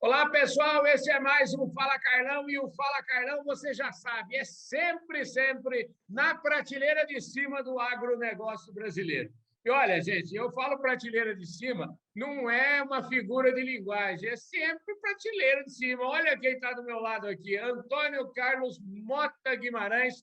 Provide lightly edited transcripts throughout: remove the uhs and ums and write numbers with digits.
Olá, pessoal, esse é mais um Fala Carlão, e o Fala Carlão, você já sabe, é sempre na prateleira de cima do agronegócio brasileiro. E olha, gente, eu falo prateleira de cima, não é uma figura de linguagem, é sempre prateleira de cima. Olha quem está do meu lado aqui, Antônio Carlos Mota Guimarães.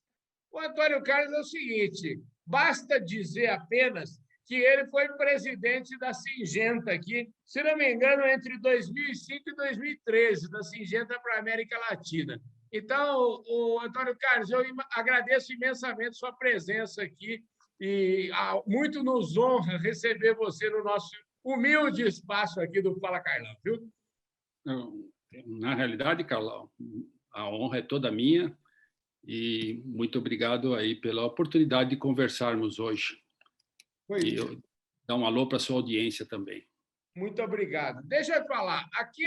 O Antônio Carlos é o seguinte, basta dizer apenas que ele foi presidente da Syngenta aqui, se não me engano, entre 2005 e 2013, da Syngenta para a América Latina. Então, Antônio Carlos, eu agradeço imensamente sua presença aqui e muito nos honra receber você no nosso humilde espaço aqui do Fala Carlão, viu? Na realidade, Carlão, a honra é toda minha e muito obrigado aí pela oportunidade de conversarmos hoje. E eu dar um alô para a sua audiência também. Muito obrigado. Deixa eu falar, aqui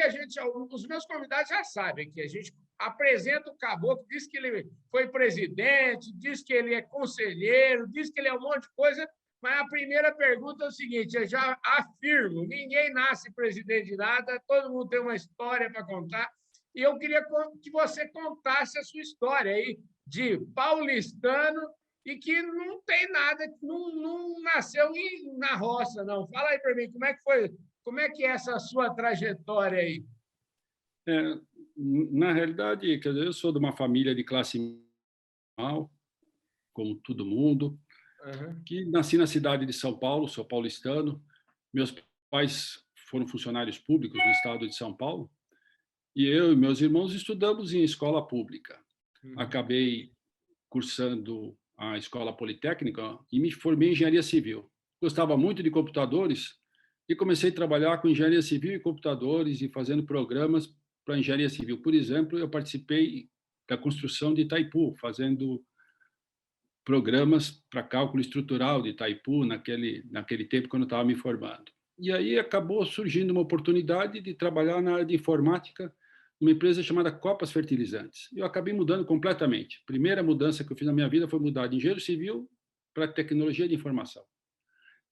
os meus convidados já sabem que a gente apresenta o caboclo, diz que ele foi presidente, diz que ele é conselheiro, diz que ele é um monte de coisa, mas a primeira pergunta é o seguinte, eu já afirmo, ninguém nasce presidente de nada, todo mundo tem uma história para contar, e eu queria que você contasse a sua história aí de paulistano e que não tem nada, não nasceu na roça, não. Fala aí para mim, como é que foi, como é que é essa sua trajetória aí? Na realidade, quer dizer, eu sou de uma família de classe média, como todo mundo, que nasci na cidade de São Paulo, sou paulistano. Meus pais foram funcionários públicos no estado de São Paulo e eu e meus irmãos estudamos em escola pública. Acabei cursando a escola politécnica e me formei em engenharia civil. Gostava muito de computadores e comecei a trabalhar com engenharia civil e computadores e fazendo programas para engenharia civil. Por exemplo, eu participei da construção de Itaipu, fazendo programas para cálculo estrutural de Itaipu naquele tempo quando eu estava me formando. E aí acabou surgindo uma oportunidade de trabalhar na área de informática uma empresa chamada Copas Fertilizantes. Eu acabei mudando completamente. A primeira mudança que eu fiz na minha vida foi mudar de engenheiro civil para tecnologia de informação.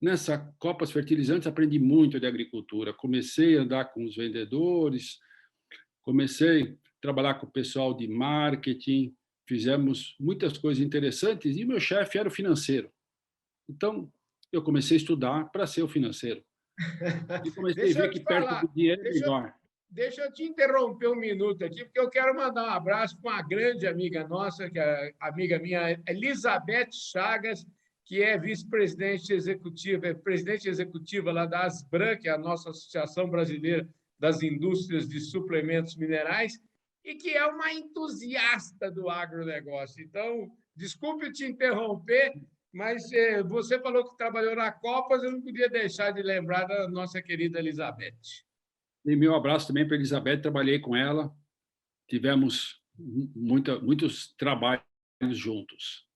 Nessa Copas Fertilizantes aprendi muito de agricultura. Comecei a andar com os vendedores, comecei a trabalhar com o pessoal de marketing, fizemos muitas coisas interessantes e meu chefe era o financeiro. Então, eu comecei a estudar para ser o financeiro. E comecei a ver que perto do dinheiro é melhor. Deixa eu te interromper um minuto aqui, porque eu quero mandar um abraço para uma grande amiga nossa, que é amiga minha, Elizabeth Chagas, que é vice-presidente executiva, presidente executiva lá da Asbran, que é a nossa Associação Brasileira das Indústrias de Suplementos Minerais, e que é uma entusiasta do agronegócio. Então, desculpe te interromper, mas você falou que trabalhou na Copas, eu não podia deixar de lembrar da nossa querida Elizabeth. E meu abraço também para a Elizabeth, trabalhei com ela, tivemos muitos trabalhos juntos.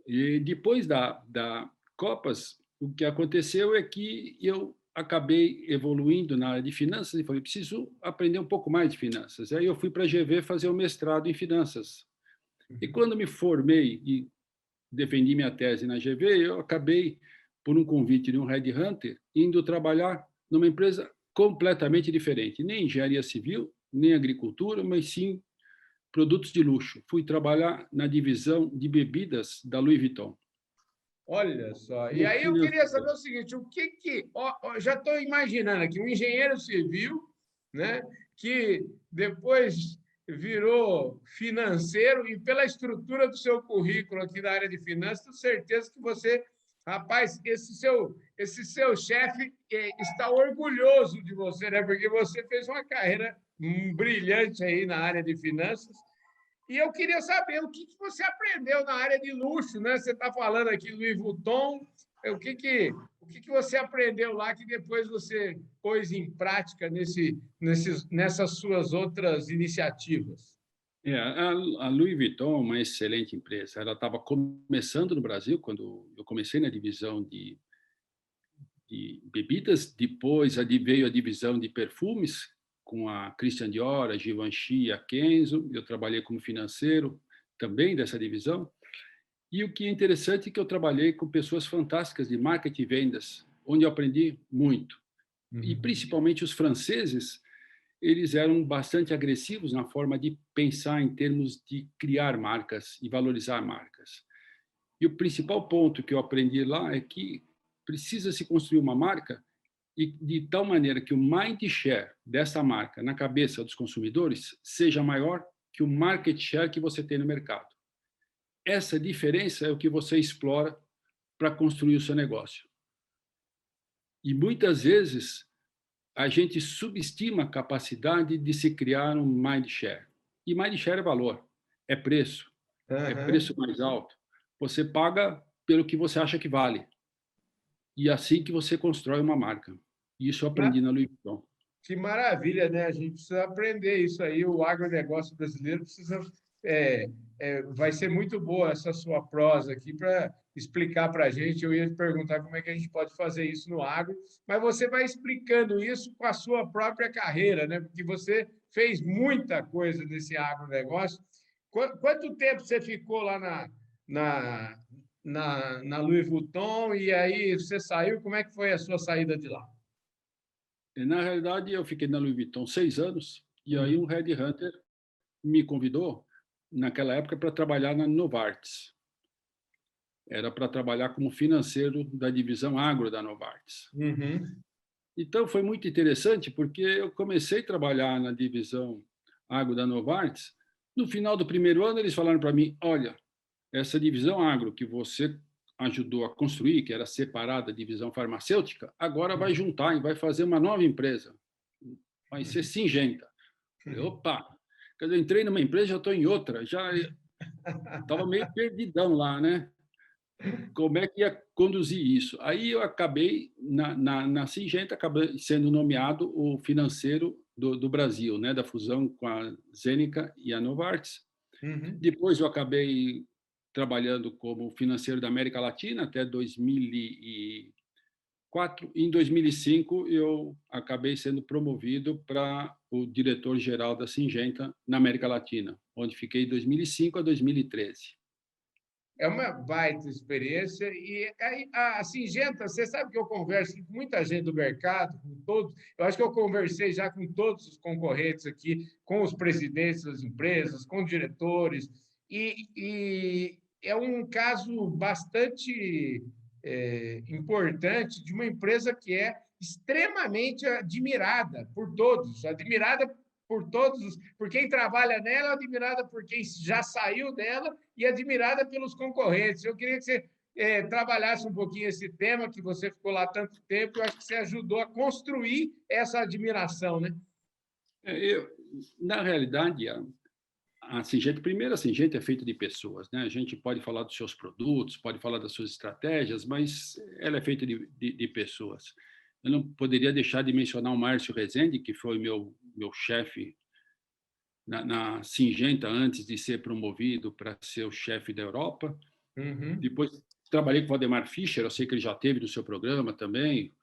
E depois da Copas, o que aconteceu é que eu acabei evoluindo na área de finanças e falei, preciso aprender um pouco mais de finanças. Aí eu fui para a GV fazer o mestrado em finanças. E quando me formei e defendi minha tese na GV, eu acabei, por um convite de um headhunter, indo trabalhar numa empresa completamente diferente, nem engenharia civil, nem agricultura, mas sim produtos de luxo. Fui trabalhar na divisão de bebidas da Louis Vuitton. Olha só. E aí eu queria saber o seguinte, já estou imaginando aqui, um engenheiro civil, né, que depois virou financeiro e pela estrutura do seu currículo aqui na área de finanças, tenho certeza que você, rapaz, esse seu chefe está orgulhoso de você, né? Porque você fez uma carreira brilhante aí na área de finanças. E eu queria saber o que você aprendeu na área de luxo, né? Você está falando aqui do Louis Vuitton, o que você aprendeu lá que depois você pôs em prática nessas suas outras iniciativas? A Louis Vuitton é uma excelente empresa. Ela estava começando no Brasil, quando eu comecei na divisão de bebidas, depois veio a divisão de perfumes, com a Christian Dior, a Givenchy e a Kenzo. Eu trabalhei como financeiro também dessa divisão. E o que é interessante é que eu trabalhei com pessoas fantásticas de marketing e vendas, onde eu aprendi muito. E principalmente os franceses, eles eram bastante agressivos na forma de pensar em termos de criar marcas e valorizar marcas. E o principal ponto que eu aprendi lá é que precisa se construir uma marca e de tal maneira que o mind share dessa marca na cabeça dos consumidores seja maior que o market share que você tem no mercado. Essa diferença é o que você explora para construir o seu negócio. E muitas vezes a gente subestima a capacidade de se criar um mind share. E mind share é valor, é preço mais alto. Você paga pelo que você acha que vale. E é assim que você constrói uma marca. Isso eu aprendi na Louis Vuitton. Que maravilha, né? A gente precisa aprender isso aí. O agronegócio brasileiro precisa. Vai ser muito boa essa sua prosa aqui para explicar para a gente. Eu ia te perguntar como é que a gente pode fazer isso no agro, mas você vai explicando isso com a sua própria carreira, né? Porque você fez muita coisa nesse agronegócio. Quanto tempo você ficou lá na Louis Vuitton e aí você saiu? Como é que foi a sua saída de lá? Na realidade, eu fiquei na Louis Vuitton 6 anos, e aí um headhunter me convidou, naquela época, para trabalhar na Novartis. Era para trabalhar como financeiro da divisão agro da Novartis. Então, foi muito interessante, porque eu comecei a trabalhar na divisão agro da Novartis. No final do primeiro ano, eles falaram para mim, olha, essa divisão agro que você ajudou a construir, que era separada da divisão farmacêutica, agora vai juntar e vai fazer uma nova empresa. Vai ser Syngenta. Falei, opa! Quando eu entrei numa empresa, já estou em outra. Já estava meio perdidão lá, né? Como é que ia conduzir isso? Aí eu acabei, na Syngenta, acabei sendo nomeado o financeiro do Brasil, né? Da fusão com a Zeneca e a Novartis. Depois eu acabei trabalhando como financeiro da América Latina até 2004. Em 2005, eu acabei sendo promovido para o diretor-geral da Syngenta na América Latina, onde fiquei de 2005 a 2013. É uma baita experiência. E a Syngenta, você sabe que eu converso com muita gente do mercado, com todos. Eu acho que eu conversei já com todos os concorrentes aqui, com os presidentes das empresas, com diretores, e é um caso bastante importante de uma empresa que é extremamente admirada por todos, por quem trabalha nela, admirada por quem já saiu dela e admirada pelos concorrentes. Eu queria que você trabalhasse um pouquinho esse tema, que você ficou lá tanto tempo, eu acho que você ajudou a construir essa admiração, né? Na realidade, a Syngenta, primeiro, a Syngenta é feita de pessoas, né? A gente pode falar dos seus produtos, pode falar das suas estratégias, mas ela é feita de pessoas. Eu não poderia deixar de mencionar o Márcio Rezende, que foi meu chefe na Syngenta antes de ser promovido para ser o chefe da Europa. Depois trabalhei com o Valdemar Fischer, eu sei que ele já teve no seu programa também.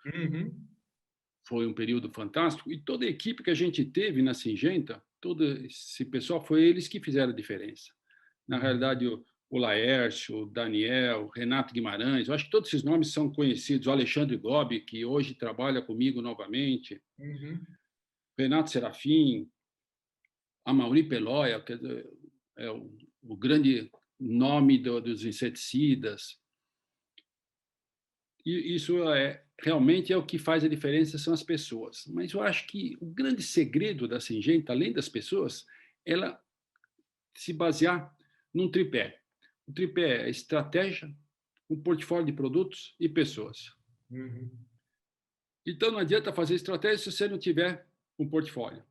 Foi um período fantástico. E toda a equipe que a gente teve na Syngenta, todo esse pessoal, foi eles que fizeram a diferença. Na realidade, o Laércio, o Daniel, o Renato Guimarães, eu acho que todos esses nomes são conhecidos. O Alexandre Gobi, que hoje trabalha comigo novamente. Renato Serafim, a Mauri Peloia, que é o grande nome dos inseticidas. E isso realmente é o que faz a diferença, são as pessoas. Mas eu acho que o grande segredo da Syngenta, além das pessoas, ela se basear num tripé. O tripé é estratégia, um portfólio de produtos e pessoas. Então, não adianta fazer estratégia se você não tiver um portfólio.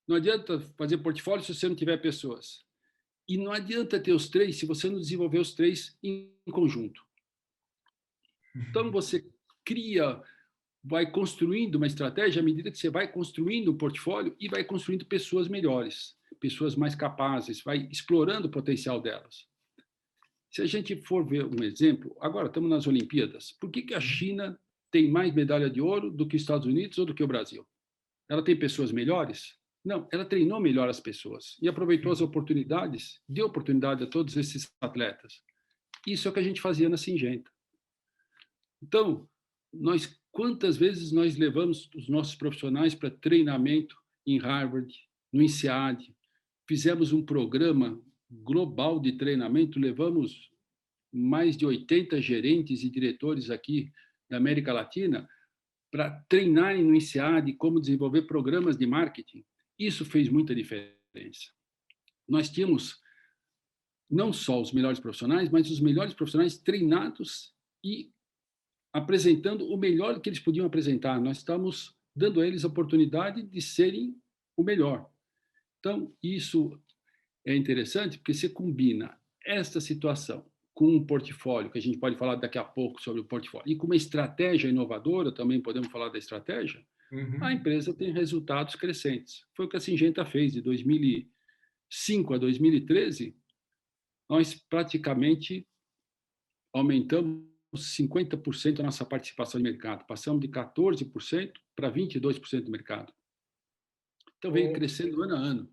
Não adianta fazer portfólio se você não tiver pessoas. E não adianta ter os três se você não desenvolver os três em conjunto. Então, você vai construindo uma estratégia à medida que você vai construindo um portfólio e vai construindo pessoas melhores, pessoas mais capazes, vai explorando o potencial delas. Se a gente for ver um exemplo, agora estamos nas Olimpíadas, por que a China tem mais medalha de ouro do que os Estados Unidos ou do que o Brasil? Ela tem pessoas melhores? Não, ela treinou melhor as pessoas e aproveitou as oportunidades, deu oportunidade a todos esses atletas. Isso é o que a gente fazia na Syngenta. Então, quantas vezes nós levamos os nossos profissionais para treinamento em Harvard, no INSEAD, fizemos um programa global de treinamento, levamos mais de 80 gerentes e diretores aqui da América Latina para treinarem no INSEAD como desenvolver programas de marketing. Isso fez muita diferença. Nós tínhamos não só os melhores profissionais, mas os melhores profissionais treinados e apresentando o melhor que eles podiam apresentar. Nós estamos dando a eles a oportunidade de serem o melhor. Então, isso é interessante porque você combina esta situação com um portfólio, que a gente pode falar daqui a pouco sobre o portfólio, e com uma estratégia inovadora, também podemos falar da estratégia, a empresa tem resultados crescentes. Foi o que a Syngenta fez de 2005 a 2013, nós praticamente aumentamos 50% a nossa participação de mercado, passamos de 14% para 22% do mercado. Então, veio crescendo ano a ano.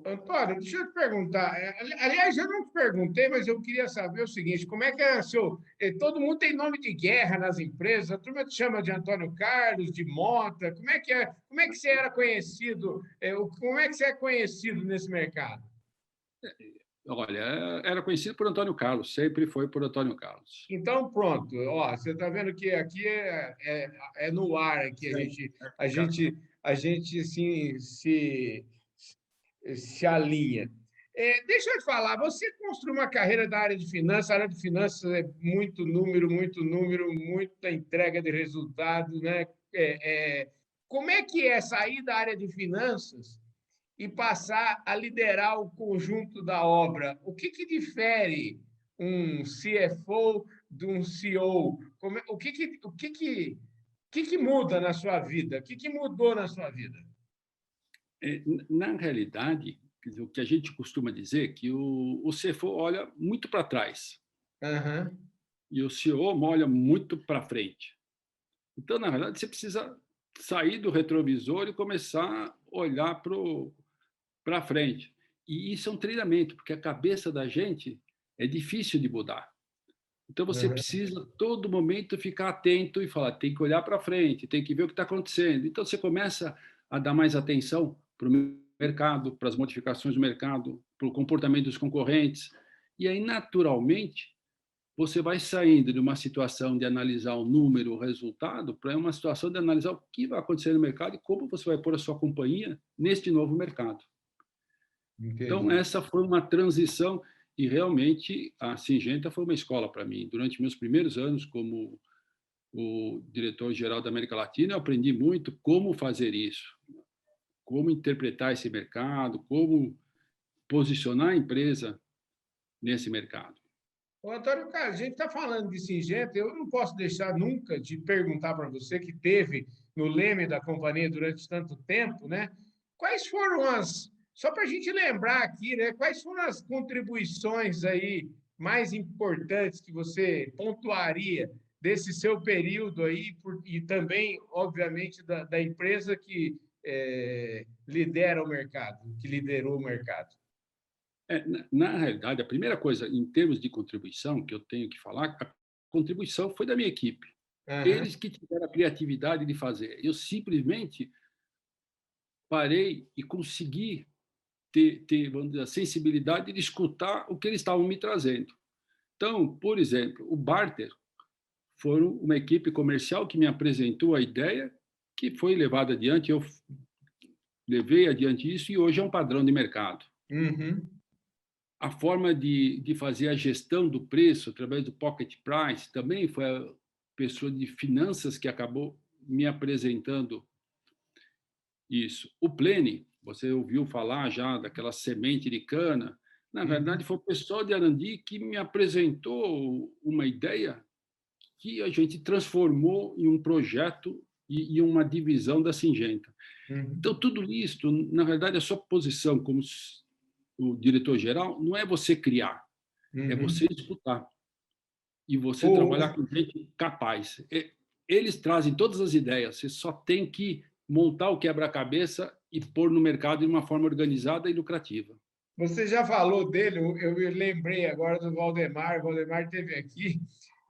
Antônio, deixa eu te perguntar. Aliás, eu não te perguntei, mas eu queria saber o seguinte: como é que é seu. Todo mundo tem nome de guerra nas empresas, a turma te chama de Antônio Carlos, de Mota. Como é que é? Como é que você era conhecido? Como é que você é conhecido nesse mercado? Olha, era conhecido por Antônio Carlos, sempre foi por Antônio Carlos. Então, pronto. Ó, você está vendo que aqui é no ar, que a gente assim, se alinha. Deixa eu te falar, você construiu uma carreira da área de finanças, a área de finanças é muito número, muita entrega de resultados, né? Como é que é sair da área de finanças e passar a liderar o conjunto da obra? O que difere um CFO de um CEO? O que muda na sua vida? O que mudou na sua vida? Na realidade, o que a gente costuma dizer é que o CFO olha muito para trás e o CEO olha muito para frente. Então, na verdade, você precisa sair do retrovisor e começar a olhar para frente. E isso é um treinamento, porque a cabeça da gente é difícil de mudar. Então, você precisa, todo momento, ficar atento e falar, tem que olhar para frente, tem que ver o que está acontecendo. Então, você começa a dar mais atenção para o mercado, para as modificações do mercado, para o comportamento dos concorrentes. E aí, naturalmente, você vai saindo de uma situação de analisar o número, o resultado, para uma situação de analisar o que vai acontecer no mercado e como você vai pôr a sua companhia neste novo mercado. Entendi. Então, essa foi uma transição e, realmente, a Syngenta foi uma escola para mim. Durante meus primeiros anos como o diretor-geral da América Latina, eu aprendi muito como fazer isso, como interpretar esse mercado, como posicionar a empresa nesse mercado. Ô, Antônio Carlos, a gente está falando de Syngenta, eu não posso deixar nunca de perguntar para você, que teve no leme da companhia durante tanto tempo, né? Quais foram só para a gente lembrar aqui, né? Quais foram as contribuições aí mais importantes que você pontuaria desse seu período aí, e também, obviamente, da empresa que lidera o mercado, que liderou o mercado? Na realidade, a primeira coisa, em termos de contribuição, que eu tenho que falar, a contribuição foi da minha equipe. Eles que tiveram a criatividade de fazer. Eu simplesmente parei e consegui ter, vamos dizer, a sensibilidade de escutar o que eles estavam me trazendo. Então, por exemplo, o Barter foi uma equipe comercial que me apresentou a ideia, que foi levada adiante, eu levei adiante isso e hoje é um padrão de mercado. A forma de fazer a gestão do preço através do Pocket Price também foi a pessoa de finanças que acabou me apresentando isso. O Plene, você ouviu falar já daquela semente de cana, na verdade foi o pessoal de Arandi que me apresentou uma ideia que a gente transformou em um projeto e uma divisão da Syngenta. Então, tudo isso, na verdade, a sua posição como o diretor-geral não é você criar, é você escutar e você trabalhar com gente capaz. Eles trazem todas as ideias, você só tem que montar o quebra-cabeça e pôr no mercado de uma forma organizada e lucrativa. Você já falou dele, eu lembrei agora do Valdemar. O Valdemar esteve aqui.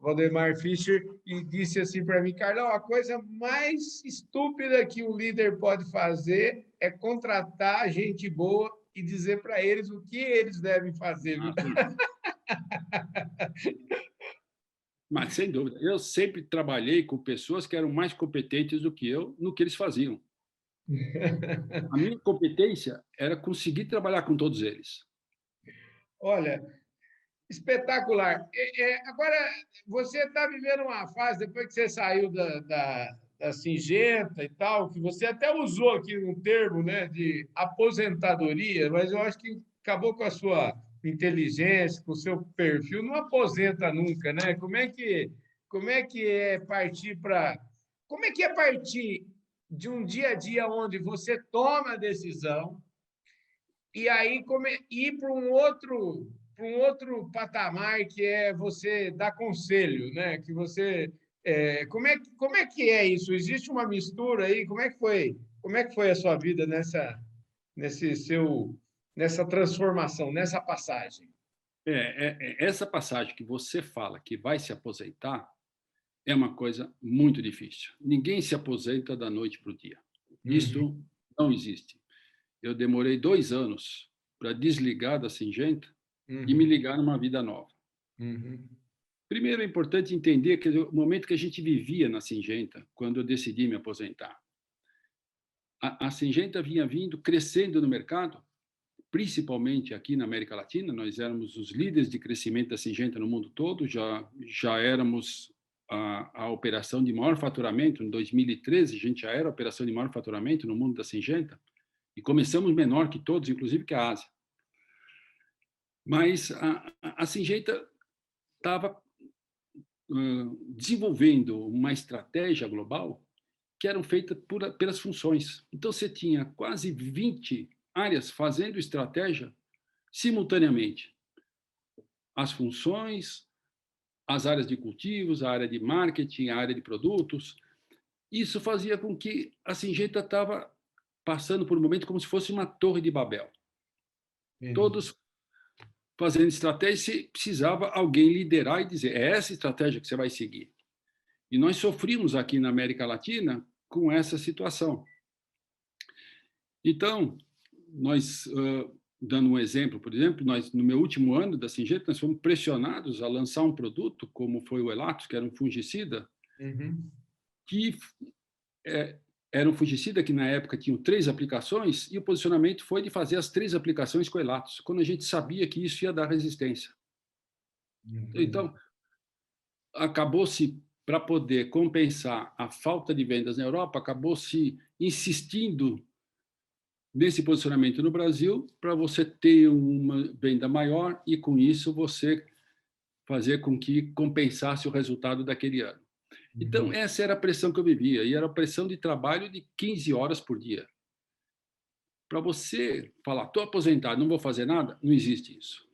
Valdemar Fischer, e disse assim para mim: Carlão, a coisa mais estúpida que um líder pode fazer é contratar gente boa e dizer para eles o que eles devem fazer. Ah, mas, sem dúvida, eu sempre trabalhei com pessoas que eram mais competentes do que eu no que eles faziam. A minha competência era conseguir trabalhar com todos eles. Olha, espetacular. Agora, você está vivendo uma fase, depois que você saiu da Singenta e tal, que você até usou aqui um termo, né, de aposentadoria, mas eu acho que acabou com a sua inteligência, com o seu perfil, não aposenta nunca, né? Como é que é partir para... Como é que é partir de um dia a dia onde você toma a decisão e aí ir para um outro patamar, que é você dar conselho, né? Que você como é que é isso? Existe uma mistura aí? Como é que foi a sua vida nessa transformação, nessa passagem? Essa passagem que você fala que vai se aposentar é uma coisa muito difícil. Ninguém se aposenta da noite para o dia. Uhum, Isso não existe. Eu demorei 2 anos para desligar da Singenta e me uhum, ligar numa vida nova. uhum, Primeiro, é importante entender que o momento que a gente vivia na Singenta, quando eu decidi me aposentar, a Singenta vinha vindo, crescendo no mercado, principalmente aqui na América Latina. Nós éramos os líderes de crescimento da Singenta no mundo todo, já éramos a operação de maior faturamento. Em 2013, a gente já era a operação de maior faturamento no mundo da Singenta, e começamos menor que todos, inclusive que a Ásia. Mas a Singenta estava desenvolvendo uma estratégia global que eram feitas pelas funções. Então, você tinha quase 20 áreas fazendo estratégia simultaneamente. As funções, as áreas de cultivos, a área de marketing, a área de produtos. Isso fazia com que a Singenta estava passando por um momento como se fosse uma torre de Babel. uhum. Todos fazendo estratégia, se precisava alguém liderar e dizer: é essa estratégia que você vai seguir. E nós sofrimos aqui na América Latina com essa situação. Então, nós, dando um exemplo, por exemplo, nós, no meu último ano da Singenta, nós fomos pressionados a lançar um produto, como foi o Elatos, que era um fungicida, Uhum. que era um fungicida que, na época, tinha 3 aplicações, e o posicionamento foi de fazer as 3 aplicações com Elatos, quando a gente sabia que isso ia dar resistência. Entendi. Então, acabou-se, para poder compensar a falta de vendas na Europa, acabou-se insistindo nesse posicionamento no Brasil, para você ter uma venda maior e, com isso, você fazer com que compensasse o resultado daquele ano. Então, Uhum. essa era a pressão que eu vivia, e era a pressão de trabalho de 15 horas por dia. Para você falar: estou aposentado, não vou fazer nada, não existe isso.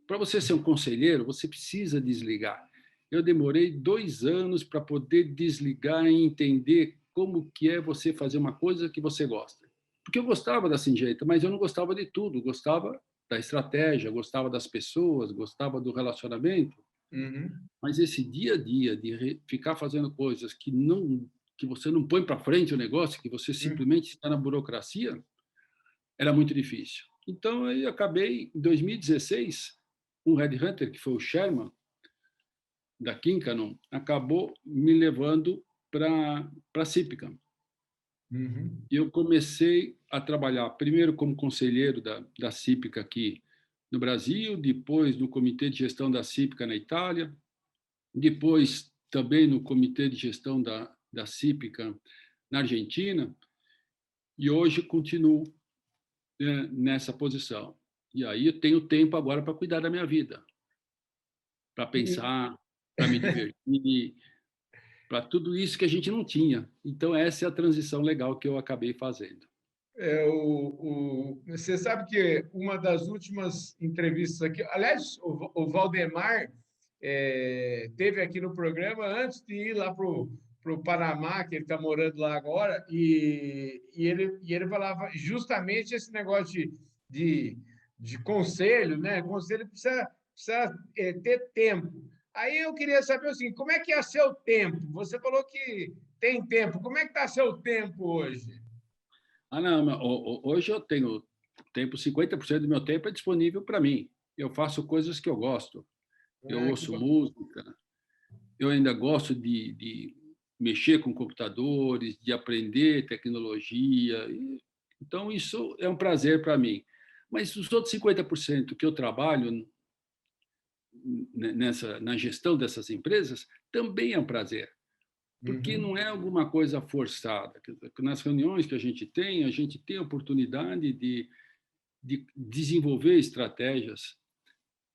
Para você ser um conselheiro, você precisa desligar. Eu demorei 2 anos para poder desligar e entender como que é você fazer uma coisa que você gosta. Porque eu gostava da Singenta, mas eu não gostava de tudo. Gostava da estratégia, gostava das pessoas, gostava do relacionamento. Uhum. Mas esse dia a dia de ficar fazendo coisas que você não põe para frente o negócio, que você Uhum. simplesmente está na burocracia, era muito difícil. Então, aí acabei, em 2016, um headhunter, que foi o Sherman, da Kincanon, acabou me levando para a Cípica. Uhum. E eu comecei a trabalhar primeiro como conselheiro da Cípica aqui no Brasil, depois no comitê de gestão da Cípica na Itália, depois também no comitê de gestão da Cípica na Argentina, e hoje continuo, né, nessa posição. E aí eu tenho tempo agora para cuidar da minha vida, para E- pensar, para me divertir, para tudo isso que a gente não tinha. Então, essa é a transição legal que eu acabei fazendo. Você sabe que uma das últimas entrevistas aqui, aliás, o Valdemar teve aqui no programa antes de ir lá para o Panamá, que ele está morando lá agora, e ele falava justamente esse negócio de conselho, né? Conselho precisa ter tempo. Aí eu queria saber o seguinte, como é que é seu tempo? Você falou que tem tempo. Como é que está seu tempo hoje? Não, hoje eu tenho tempo, 50% do meu tempo é disponível para mim. Eu faço coisas que eu gosto. Eu Ah, que ouço música, eu ainda gosto de mexer com computadores, de aprender tecnologia. Então, isso é um prazer para mim. Mas os outros 50% que eu trabalho na gestão dessas empresas também é um prazer, porque uhum. não é alguma coisa forçada. Nas reuniões que a gente tem a oportunidade de desenvolver estratégias.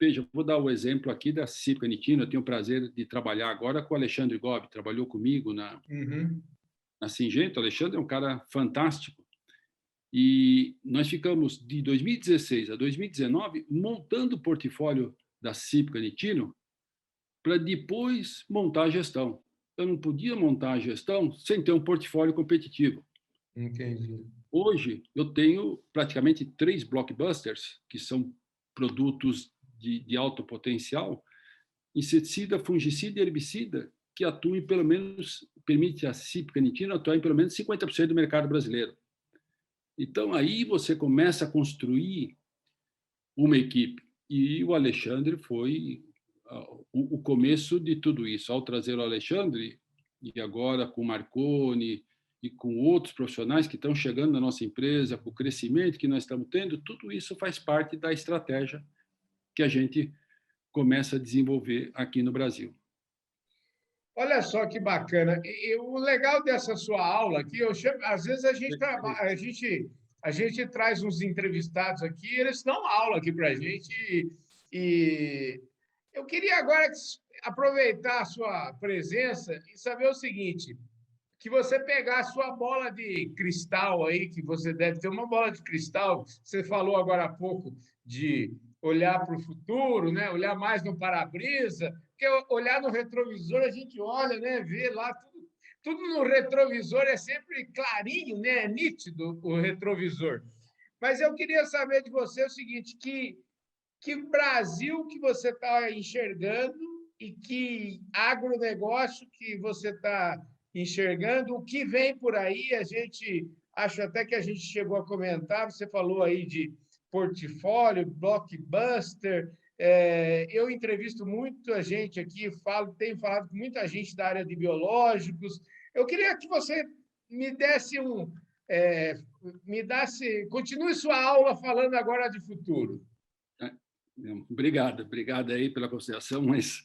Veja, vou dar o exemplo aqui da Cípica Nittino. Eu tenho o prazer de trabalhar agora com o Alexandre Gobi, trabalhou comigo Uhum. na Singenta. O Alexandre é um cara fantástico. E nós ficamos de 2016 a 2019 montando o portfólio da Cípica Nittino para depois montar a gestão. Eu não podia montar a gestão sem ter um portfólio competitivo. Entendi. Hoje, eu tenho praticamente 3 blockbusters, que são produtos de alto potencial, inseticida, fungicida e herbicida, que atuam em pelo menos, permite a Cípica Nittino atuar em pelo menos 50% do mercado brasileiro. Então, aí você começa a construir uma equipe. E o Alexandre foi o começo de tudo isso. Ao trazer o Alexandre, e agora com o Marconi e com outros profissionais que estão chegando na nossa empresa, com o crescimento que nós estamos tendo, tudo isso faz parte da estratégia que a gente começa a desenvolver aqui no Brasil. Olha só que bacana. E o legal dessa sua aula aqui, às vezes a gente traz uns entrevistados aqui, eles dão aula aqui para a gente. E eu queria agora aproveitar a sua presença e saber o seguinte: que você pegar a sua bola de cristal aí, que você deve ter uma bola de cristal, você falou agora há pouco de olhar para o futuro, né? Olhar mais no para-brisa, porque olhar no retrovisor a gente olha, né? Vê lá tudo no retrovisor é sempre clarinho, né? É nítido o retrovisor. Mas eu queria saber de você o seguinte, que Brasil que você está enxergando e que agronegócio que você está enxergando, o que vem por aí, a gente, acho até que a gente chegou a comentar, você falou aí de portfólio, blockbuster, eu entrevisto muita gente aqui, tenho falado com muita gente da área de biológicos, eu queria que você me desse continue sua aula falando agora de futuro. Obrigado aí pela consideração, mas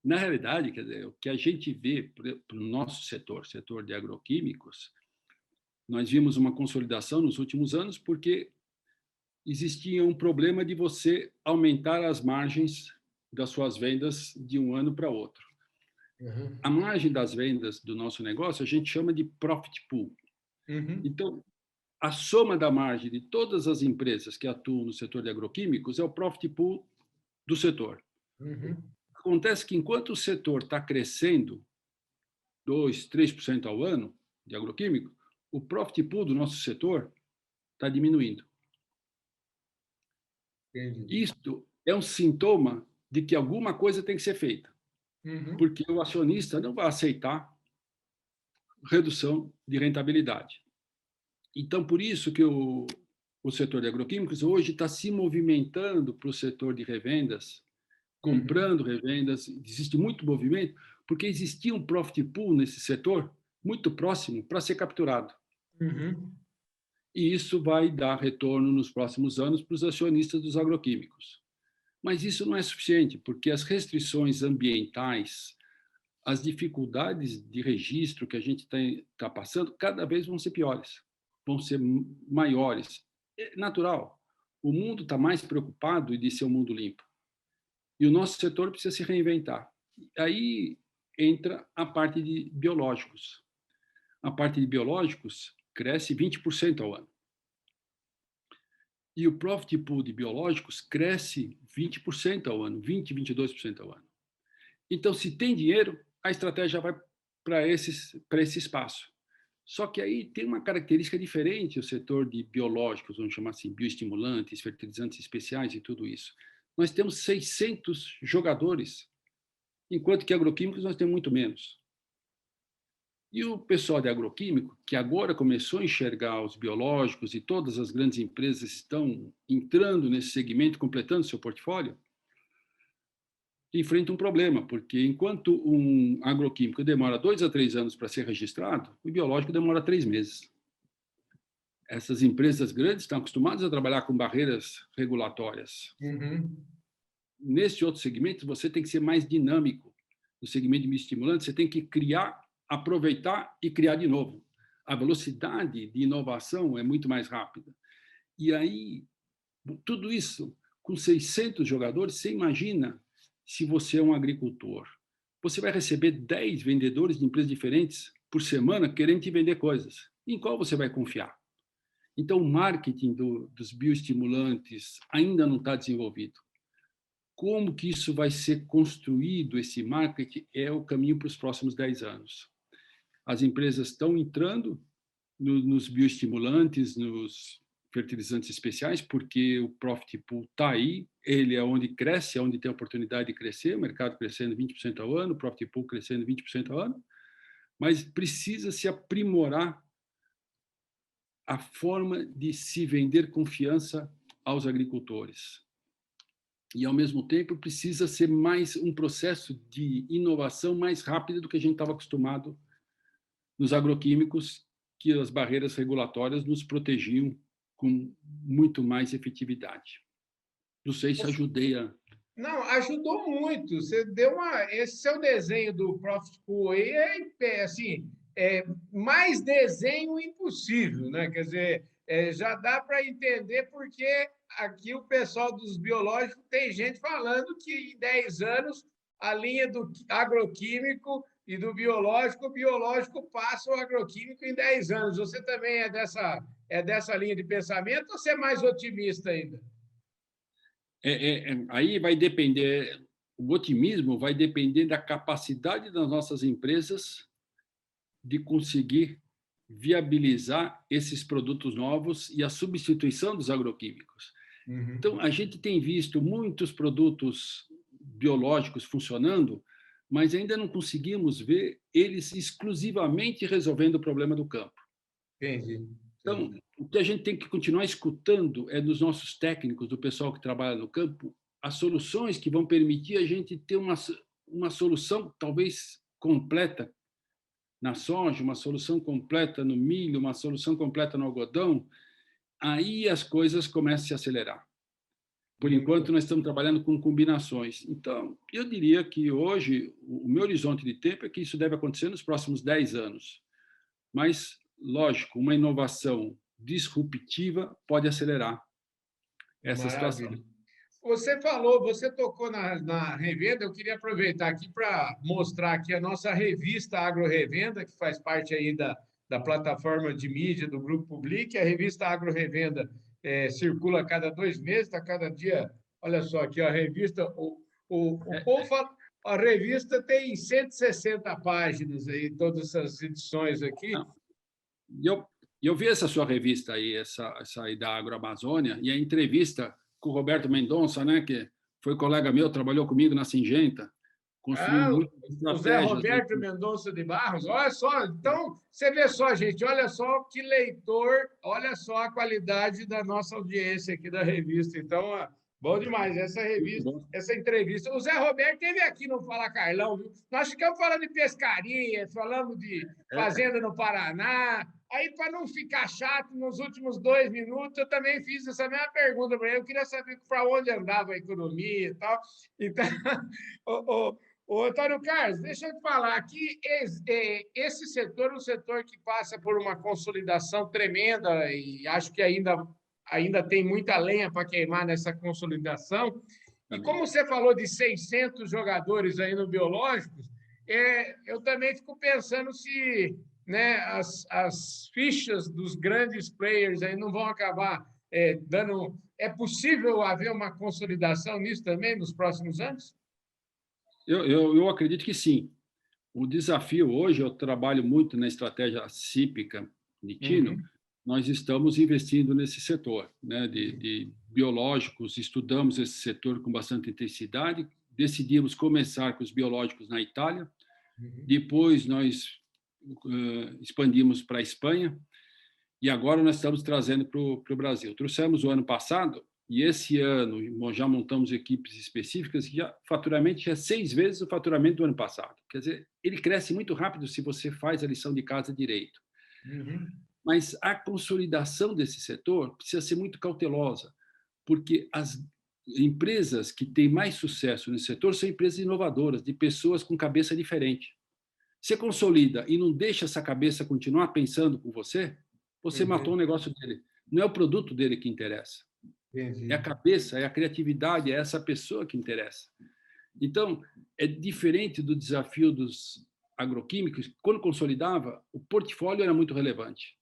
na realidade, quer dizer, o que a gente vê para o nosso setor de agroquímicos, nós vimos uma consolidação nos últimos anos porque existia um problema de você aumentar as margens das suas vendas de um ano para outro. Uhum. A margem das vendas do nosso negócio a gente chama de profit pool. Uhum. Então, a soma da margem de todas as empresas que atuam no setor de agroquímicos é o profit pool do setor. Uhum. Acontece que enquanto o setor está crescendo 2%, 3% ao ano de agroquímico, o profit pool do nosso setor está diminuindo. Entendi. Isto é um sintoma de que alguma coisa tem que ser feita, Uhum. porque o acionista não vai aceitar redução de rentabilidade. Então, por isso que o setor de agroquímicos hoje está se movimentando para o setor de revendas, comprando revendas. Existe muito movimento, porque existia um profit pool nesse setor muito próximo para ser capturado. Uhum. E isso vai dar retorno nos próximos anos para os acionistas dos agroquímicos. Mas isso não é suficiente, porque as restrições ambientais, as dificuldades de registro que a gente está passando, cada vez vão ser piores, vão ser maiores. É natural. O mundo está mais preocupado de ser um mundo limpo. E o nosso setor precisa se reinventar. Aí entra a parte de biológicos. A parte de biológicos cresce 20% ao ano. E o profit pool de biológicos cresce 20% ao ano, 20%, 22% ao ano. Então, se tem dinheiro, a estratégia vai para esse espaço. Só que aí tem uma característica diferente o setor de biológicos, vamos chamar assim, bioestimulantes, fertilizantes especiais e tudo isso. Nós temos 600 jogadores enquanto que agroquímicos nós temos muito menos. E o pessoal de agroquímico, que agora começou a enxergar os biológicos e todas as grandes empresas estão entrando nesse segmento, completando seu portfólio, enfrenta um problema, porque enquanto um agroquímico demora 2 a 3 anos para ser registrado, o biológico demora 3 meses. Essas empresas grandes estão acostumadas a trabalhar com barreiras regulatórias. Nesse outro segmento, você tem que ser mais dinâmico. No segmento de bioestimulante, você tem que criar, aproveitar e criar de novo. A velocidade de inovação é muito mais rápida. E aí, tudo isso, com 600 jogadores, você imagina se você é um agricultor. Você vai receber 10 vendedores de empresas diferentes por semana querendo te vender coisas. Em qual você vai confiar? Então, o marketing dos bioestimulantes ainda não está desenvolvido. Como que isso vai ser construído, esse marketing, é o caminho para os próximos 10 anos. As empresas estão entrando nos bioestimulantes, nos fertilizantes especiais, porque o profit pool está aí, ele é onde cresce, é onde tem a oportunidade de crescer, o mercado crescendo 20% ao ano, o profit pool crescendo 20% ao ano, mas precisa se aprimorar a forma de se vender confiança aos agricultores. E, ao mesmo tempo, precisa ser mais um processo de inovação mais rápido do que a gente estava acostumado nos agroquímicos, que as barreiras regulatórias nos protegiam com muito mais efetividade. Não sei se ajudei a... Não, ajudou muito. Você deu esse seu desenho do Profit Pool aí assim, mais desenho impossível, né? Quer dizer, já dá para entender porque aqui o pessoal dos biológicos tem gente falando que em 10 anos a linha do agroquímico e do biológico, o biológico passa o agroquímico em 10 anos. Você também é dessa linha de pensamento ou você é mais otimista ainda? Aí vai depender, o otimismo vai depender da capacidade das nossas empresas de conseguir viabilizar esses produtos novos e a substituição dos agroquímicos. Então, a gente tem visto muitos produtos biológicos funcionando, mas ainda não conseguimos ver eles exclusivamente resolvendo o problema do campo. Entendi. Então, o que a gente tem que continuar escutando é dos nossos técnicos, do pessoal que trabalha no campo, as soluções que vão permitir a gente ter uma solução talvez completa na soja, uma solução completa no milho, uma solução completa no algodão. Aí as coisas começam a se acelerar. Por enquanto, nós estamos trabalhando com combinações. Então, eu diria que hoje o meu horizonte de tempo é que isso deve acontecer nos próximos 10 anos. Mas, lógico, uma inovação disruptiva pode acelerar essa situação. Você tocou na revenda, eu queria aproveitar aqui para mostrar aqui a nossa revista Agro Revenda, que faz parte aí da plataforma de mídia do Grupo Public. A revista Agro Revenda circula a cada 2 meses, está cada dia, olha só aqui, a revista, o povo fala, a revista tem 160 páginas aí, todas essas edições aqui. Eu vi essa sua revista aí, essa aí da Agroamazônia, e a entrevista com o Roberto Mendonça, né, que foi colega meu, trabalhou comigo na Singenta, construiu muitas estratégias. O Zé Roberto Mendonça de Barros, olha só, então, você vê só, gente, olha só que leitor, olha só a qualidade da nossa audiência aqui da revista, então, bom demais, essa revista, essa entrevista. O Zé Roberto esteve aqui no Fala Carlão, viu? Nós ficamos falando de pescaria, falamos de fazenda no Paraná. Aí, para não ficar chato, nos últimos 2 minutos, eu também fiz essa mesma pergunta para ele. Eu queria saber para onde andava a economia e tal. Então, ô, Antônio Carlos, deixa eu te falar aqui, esse setor é um setor que passa por uma consolidação tremenda e acho que ainda tem muita lenha para queimar nessa consolidação. E como você falou de 600 jogadores aí no Biológicos, eu também fico pensando se, né, as fichas dos grandes players aí não vão acabar dando... É possível haver uma consolidação nisso também nos próximos anos? Eu acredito que sim. O desafio hoje, eu trabalho muito na estratégia cípica de Tino, nós estamos investindo nesse setor, né, de biológicos, estudamos esse setor com bastante intensidade, decidimos começar com os biológicos na Itália, depois nós expandimos para a Espanha, e agora nós estamos trazendo para o Brasil. Trouxemos o ano passado, e esse ano já montamos equipes específicas, que faturamento já é 6 vezes o faturamento do ano passado. Quer dizer, ele cresce muito rápido se você faz a lição de casa direito. Mas a consolidação desse setor precisa ser muito cautelosa, porque as empresas que têm mais sucesso nesse setor são empresas inovadoras, de pessoas com cabeça diferente. Você consolida e não deixa essa cabeça continuar pensando com você, você matou o negócio dele. Não é o produto dele que interessa. É a cabeça, é a criatividade, é essa pessoa que interessa. Então, é diferente do desafio dos agroquímicos. Quando consolidava, o portfólio era muito relevante.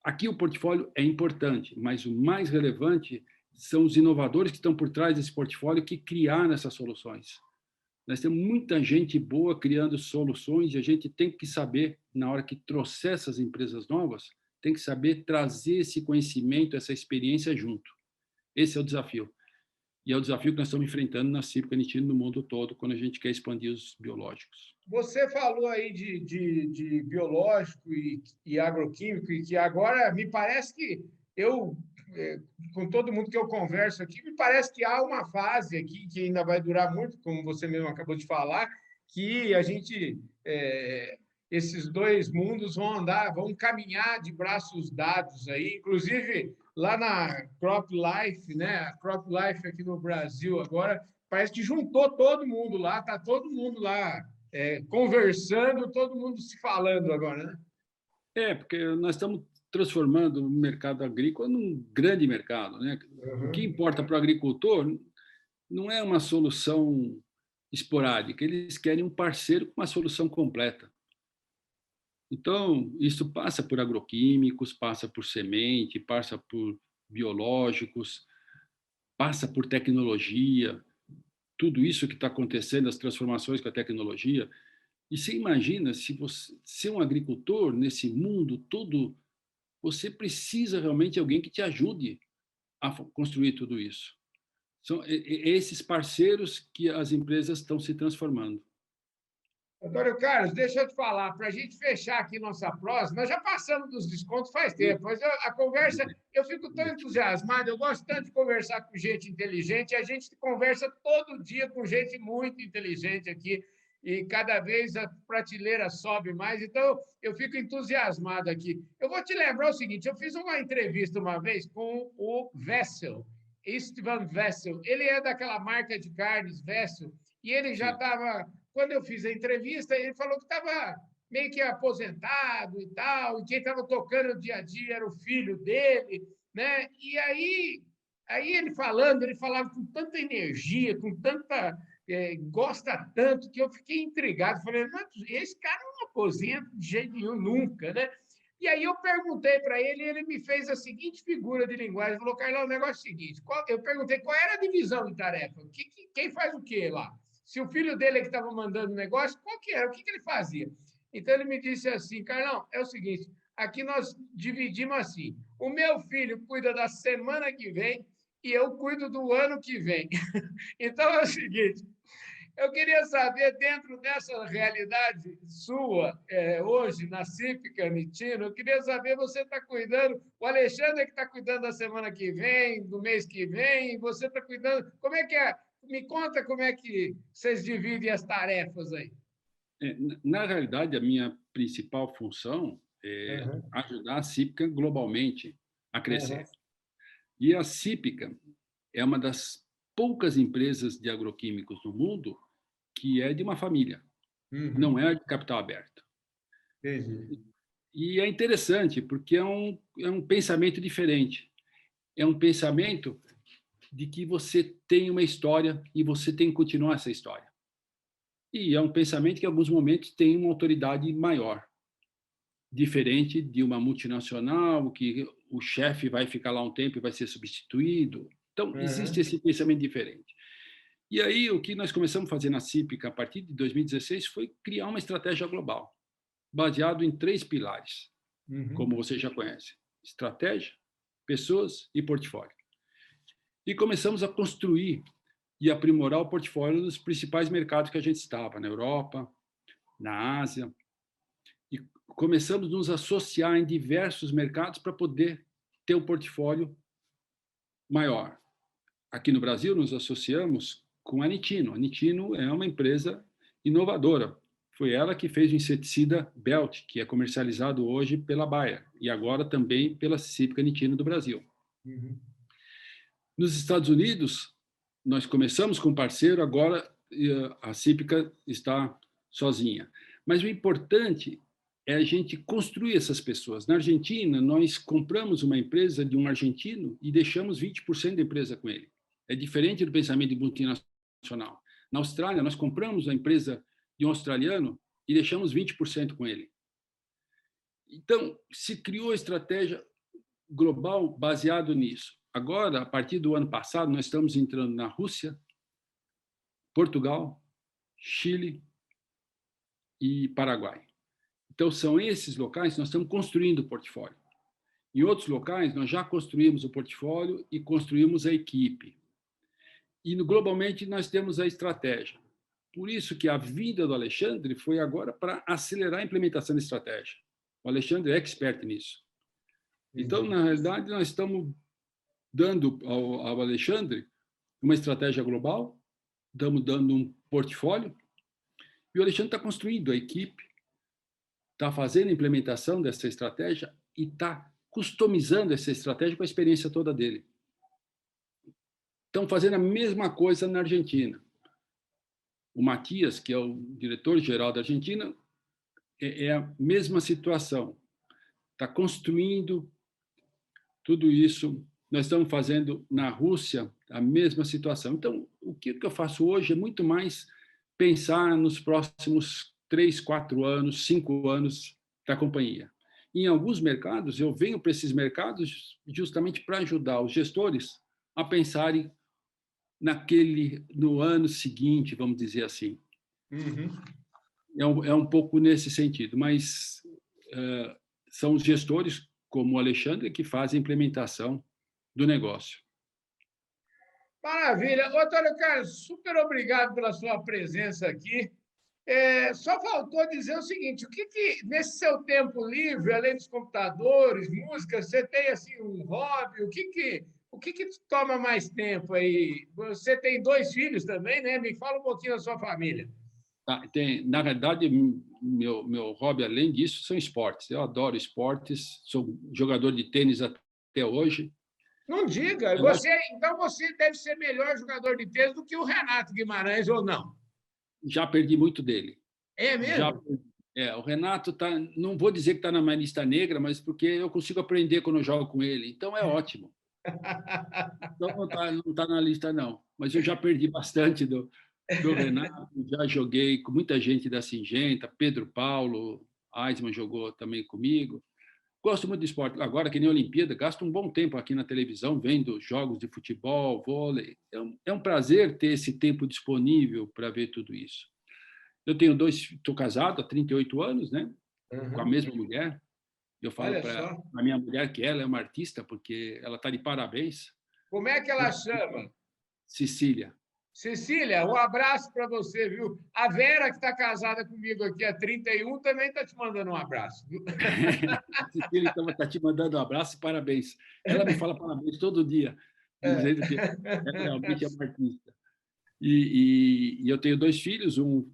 Aqui o portfólio é importante, mas o mais relevante são os inovadores que estão por trás desse portfólio que criaram essas soluções. Nós temos muita gente boa criando soluções e a gente tem que saber, na hora que trouxer essas empresas novas, tem que saber trazer esse conhecimento, essa experiência junto. Esse é o desafio. E é o desafio que nós estamos enfrentando na Cípica Nittino no mundo todo, quando a gente quer expandir os biológicos. Você falou aí de biológico e agroquímico, e que agora me parece que eu, com todo mundo que eu converso aqui, me parece que há uma fase aqui que ainda vai durar muito, como você mesmo acabou de falar, que a gente, esses dois mundos vão caminhar de braços dados aí, inclusive lá na CropLife, né? A CropLife aqui no Brasil agora parece que juntou todo mundo lá, está todo mundo lá conversando, todo mundo se falando agora, né? Porque nós estamos transformando o mercado agrícola num grande mercado, né? O que importa para o agricultor não é uma solução esporádica, eles querem um parceiro com uma solução completa. Então, isso passa por agroquímicos, passa por semente, passa por biológicos, passa por tecnologia, tudo isso que está acontecendo, as transformações com a tecnologia. E você imagina, se você ser um agricultor nesse mundo todo, você precisa realmente de alguém que te ajude a construir tudo isso. São esses parceiros que as empresas estão se transformando. Antônio Carlos, deixa eu te falar, para a gente fechar aqui nossa próxima, nós já passamos dos descontos faz tempo, mas a conversa, eu fico tão entusiasmado, eu gosto tanto de conversar com gente inteligente, a gente conversa todo dia com gente muito inteligente aqui, e cada vez a prateleira sobe mais, então eu fico entusiasmado aqui. Eu vou te lembrar o seguinte, eu fiz uma entrevista uma vez com o Wessel, Istvan Wessel, ele é daquela marca de carnes Wessel, e ele já estava... Quando eu fiz a entrevista, ele falou que estava meio que aposentado e tal, e quem estava tocando o dia a dia era o filho dele, né? E aí ele falava com tanta energia, com tanta... gosta tanto, que eu fiquei intrigado. Falei, esse cara não aposenta de jeito nenhum, nunca, né? E aí eu perguntei para ele, e ele me fez a seguinte figura de linguagem, falou, Carlão, o negócio é o seguinte, eu perguntei qual era a divisão de tarefa, quem faz o quê lá? Se o filho dele é que estava mandando o negócio, qual que era? O que ele fazia? Então, ele me disse assim, Carlão, é o seguinte, aqui nós dividimos assim, o meu filho cuida da semana que vem e eu cuido do ano que vem. Então, é o seguinte, eu queria saber, dentro dessa realidade sua, hoje, na Cípica Nittino, eu queria saber, você está cuidando, o Alexandre é que está cuidando da semana que vem, do mês que vem, você está cuidando, como é que é? Me conta como é que vocês dividem as tarefas aí. Na realidade, a minha principal função é ajudar a Cípica globalmente a crescer. E a Cípica é uma das poucas empresas de agroquímicos no mundo que é de uma família, não é de capital aberto. Entendi. E é interessante, porque é um pensamento diferente. É um pensamento de que você tem uma história e você tem que continuar essa história. E é um pensamento que, em alguns momentos, tem uma autoridade maior, diferente de uma multinacional, que o chefe vai ficar lá um tempo e vai ser substituído. Então, existe esse pensamento diferente. E aí, o que nós começamos a fazer na Cípica, a partir de 2016, foi criar uma estratégia global, baseado em 3 pilares, como você já conhece: estratégia, pessoas e portfólio. E começamos a construir. e aprimorar o portfólio dos principais mercados que a gente estava, na Europa, na Ásia. E começamos a nos associar em diversos mercados para poder ter um portfólio maior. Aqui no Brasil, nos associamos com a Nitino. A Nitino é uma empresa inovadora. Foi ela que fez o inseticida Belt, que é comercializado hoje pela Bayer, e agora também pela Cípica Nitino do Brasil. Uhum. Nos Estados Unidos, nós começamos com um parceiro, agora a Cípica está sozinha. Mas o importante é a gente construir essas pessoas. Na Argentina, nós compramos uma empresa de um argentino e deixamos 20% da empresa com ele. É diferente do pensamento de multinacional. Na Austrália, nós compramos a empresa de um australiano e deixamos 20% com ele. Então, se criou a estratégia global baseado nisso. Agora, a partir do ano passado, nós estamos entrando na Rússia, Portugal, Chile e Paraguai. Então, são esses locais que nós estamos construindo o portfólio. Em outros locais, nós já construímos o portfólio e construímos a equipe. E, globalmente, nós temos a estratégia. Por isso que a vinda do Alexandre foi agora para acelerar a implementação da estratégia. O Alexandre é expert nisso. Então, na realidade, nós estamos dando ao Alexandre uma estratégia global, estamos dando um portfólio, e o Alexandre está construindo a equipe, está fazendo a implementação dessa estratégia e está customizando essa estratégia com a experiência toda dele. Estão fazendo a mesma coisa na Argentina. O Matias, que é o diretor-geral da Argentina, é a mesma situação. Está construindo tudo isso. Nós estamos fazendo na Rússia a mesma situação. Então, o que eu faço hoje é muito mais pensar nos próximos 3, 4 anos, 5 anos da companhia. Em alguns mercados, eu venho para esses mercados justamente para ajudar os gestores a pensarem no ano seguinte, vamos dizer assim. Uhum. É um pouco nesse sentido, mas são os gestores, como o Alexandre, que fazem a implementação do negócio. Maravilha. Antônio Carlos, super obrigado pela sua presença aqui. Só faltou dizer o seguinte, o que nesse seu tempo livre, além dos computadores, música, você tem assim, um hobby? O que toma mais tempo aí? Você tem 2 filhos também, né? Me fala um pouquinho da sua família. Na verdade, meu hobby, além disso, são esportes. Eu adoro esportes, sou jogador de tênis até hoje. Não diga. Então você deve ser melhor jogador de tênis do que o Renato Guimarães, ou não? Já perdi muito dele. É mesmo? O Renato tá, não vou dizer que está na minha lista negra, mas porque eu consigo aprender quando eu jogo com ele. Então é ótimo. Então não tá na lista, não. Mas eu já perdi bastante do Renato, já joguei com muita gente da Singenta, Pedro Paulo, Aisman jogou também comigo. Gosto muito de esporte. Agora, que nem a Olimpíada, gasto um bom tempo aqui na televisão, vendo jogos de futebol, vôlei. É um prazer ter esse tempo disponível para ver tudo isso. Eu tenho estou casado há 38 anos, né? Com a mesma mulher. Eu falo para a minha mulher que ela é uma artista, porque ela está de parabéns. Como é que ela chama? Cecília. Cecília, um abraço para você, viu? A Vera, que está casada comigo aqui há 31, também está te mandando um abraço. A Cecília está te mandando um abraço e parabéns. Ela me fala parabéns todo dia, dizendo que ela realmente é uma artista. E eu tenho 2 filhos, um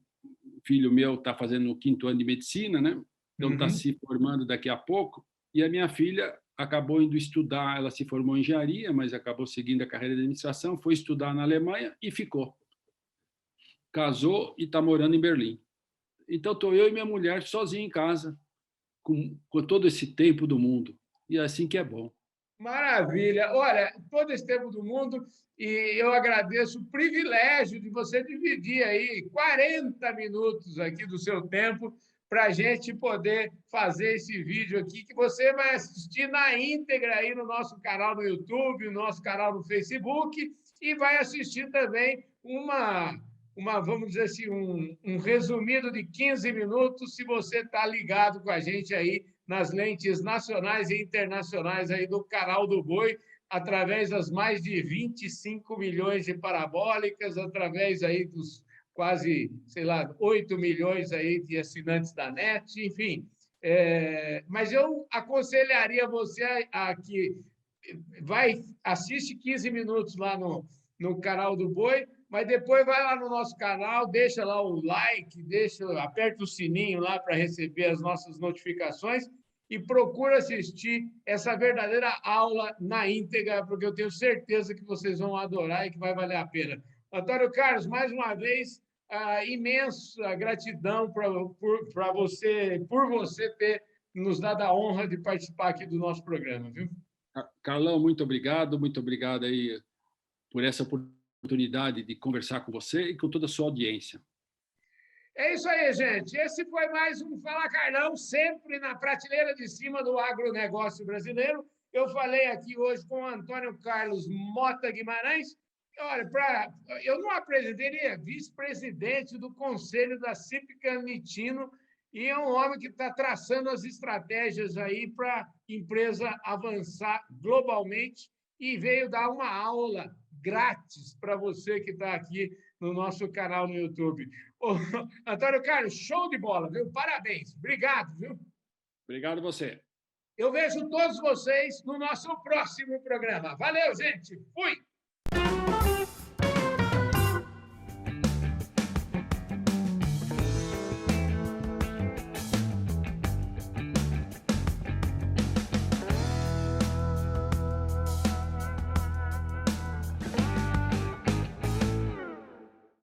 filho meu está fazendo o 5º ano de medicina, né? Então está se formando daqui a pouco, e a minha filha acabou indo estudar, ela se formou em engenharia, mas acabou seguindo a carreira de administração, foi estudar na Alemanha e ficou. Casou e está morando em Berlim. Então, estou eu e minha mulher sozinhos em casa, com todo esse tempo do mundo. E é assim que é bom. Maravilha. Olha, todo esse tempo do mundo, e eu agradeço o privilégio de você dividir aí 40 minutos aqui do seu tempo para a gente poder fazer esse vídeo aqui, que você vai assistir na íntegra aí no nosso canal no YouTube, no nosso canal no Facebook, e vai assistir também vamos dizer assim, um resumido de 15 minutos, se você está ligado com a gente aí nas lentes nacionais e internacionais aí do Canal do Boi, através das mais de 25 milhões de parabólicas, através aí dos quase, sei lá, 8 milhões aí de assinantes da NET, enfim. Mas eu aconselharia você a que assiste 15 minutos lá no canal do Boi, mas depois vai lá no nosso canal, deixa lá o like, aperta o sininho lá para receber as nossas notificações e procura assistir essa verdadeira aula na íntegra, porque eu tenho certeza que vocês vão adorar e que vai valer a pena. Antônio Carlos, mais uma vez, imensa gratidão por você ter nos dado a honra de participar aqui do nosso programa, viu? Carlão, muito obrigado aí por essa oportunidade de conversar com você e com toda a sua audiência. É isso aí, gente. Esse foi mais um Fala Carlão, sempre na prateleira de cima do agronegócio brasileiro. Eu falei aqui hoje com o Antônio Carlos Mota Guimarães. Olha, eu não apresentei, ele é vice-presidente do Conselho da Cípica Nitino e é um homem que está traçando as estratégias aí para a empresa avançar globalmente e veio dar uma aula grátis para você que está aqui no nosso canal no YouTube. Ô, Antônio Carlos, show de bola, viu? Parabéns. Obrigado, viu? Obrigado a você. Eu vejo todos vocês no nosso próximo programa. Valeu, gente. Fui!